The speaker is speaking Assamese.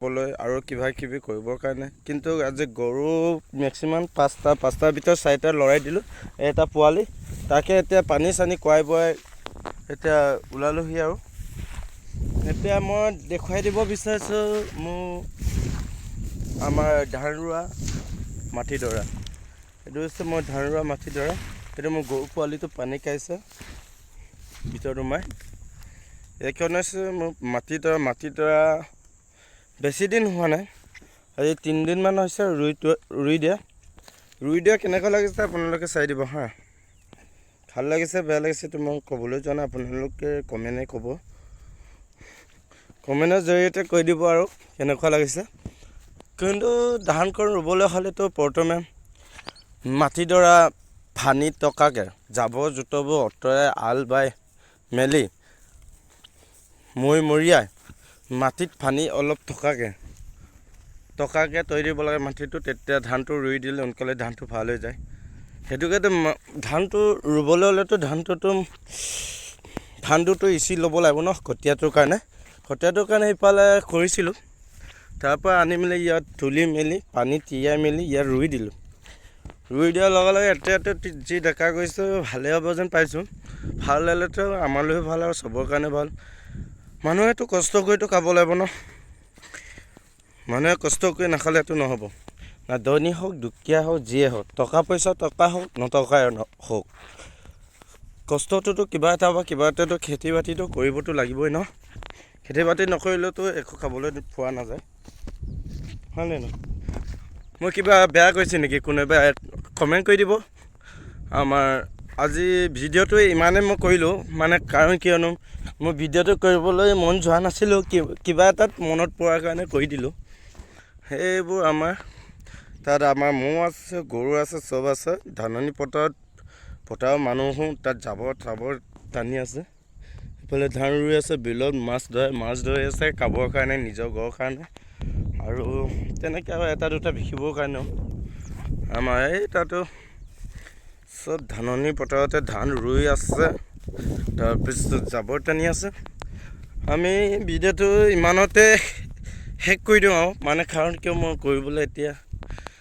আৰু কিবা কিবি কৰিবৰ কাৰণে কিন্তু আজি গৰু মেক্সিমাম পাঁচটাৰ ভিতৰত 4টা লৰাই দিলোঁ এটা পোৱালি তাকে এতিয়া পানী চানী খুৱাই বুৱাই এতিয়া ওলালোহি আৰু এতিয়া মই দেখুৱাই দিব বিচাৰিছোঁ মোৰ আমাৰ ধান ৰোৱা মাটিডৰা এইটো হৈছে মই ধান ৰোৱা মাটিডৰা এইটো মোৰ গৰু পোৱালিটো পানী খাইছে ভিতৰত সোমাই এইখন হৈছে মোৰ মাটিডৰা বেছি দিন হোৱা নাই আজি 3 দিনমান হৈছে ৰুই দিয়া কেনেকুৱা লাগিছে আপোনালোকে চাই দিব হা ভাল লাগিছে বেয়া লাগিছে তো মই ক'বলৈ যোৱা নাই আপোনালোকে কমেণ্টৰ জৰিয়তে কৈ দিব আৰু কেনেকুৱা লাগিছে কিন্তু ধানকণ ৰুবলৈ হ'লেতো প্ৰথমে মাটিডৰা ফানি টকাকৈ জাবৰ জোঁথৰবোৰ অঁতৰাই আল বাই মেলি মৰিয়াই মাটিত ফানি অলপ টকাকৈ তৈয়াৰ দিব লাগে মাটিটো তেতিয়া ধানটো ৰুই দিলে সোনকালে ধানটো ভাল হৈ যায় সেইটোকেতো ধানটো ৰুবলৈ হ'লেতো ধানটোতো ইচি ল'ব লাগিব ন কঠীয়াটোৰ কাৰণে সিফালে কৰিছিলোঁ তাৰপৰা আনি মেলি ইয়াত তুলি মেলি পানী তিয়াই মেলি ইয়াত ৰুই দিলোঁ ৰুই দিয়াৰ লগে লগে এতিয়া যি দেখা গৈছে ভালে হ'ব যেন পাইছোঁ ভাল হ'লেতো আমালৈও ভাল আৰু চবৰ কাৰণে ভাল মানুহেতো কষ্ট কৰিতো খাব লাগিব ন মানুহে কষ্ট কৰি নাখালেতো নহ'ব না ধনী হওক দুখীয়া হওক যিয়ে হওক টকা হওক নটকাই হওক কষ্টটোতো কিবা এটাতো খেতি বাতিটো কৰিবতো লাগিবই ন খেতি বাতি নকৰিলেতো একো খাবলৈ পোৱা নাযায় হয়নে নহয় মই কিবা বেয়া কৈছে নেকি কোনোবাই কমেণ্ট কৰি দিব আমাৰ আজি ভিডিঅ'টো ইমানেই মই কৰিলোঁ মানে কাৰণ কিয়নো মোৰ ভিডিঅ'টো কৰিবলৈ মন যোৱা নাছিলোঁ কিবা এটাত মনত পৰাৰ কাৰণে কৰি দিলোঁ সেইবোৰ তাত আমাৰ ম'হ আছে গৰু আছে চব আছে ধাননি পথাৰৰ মানুহো তাত জাবৰ টানি আছে এইফালে ধান ৰুই আছে বিলত মাছ ধৰি আছে খাবৰ কাৰণে নিজৰ ঘৰৰ কাৰণে আৰু তেনেকৈ আৰু এটা দুটা বিকিবৰ কাৰণেও আমাৰ এই তাতো চব ধাননি পথাৰতে ধান ৰুই আছে তাৰপিছত জাবৰ টানি আছে আমি ভিডিঅ'টো ইমানতে শেষ কৰি দিওঁ আৰু মানে কাৰণ কিয় মই কৰিবলৈ এতিয়া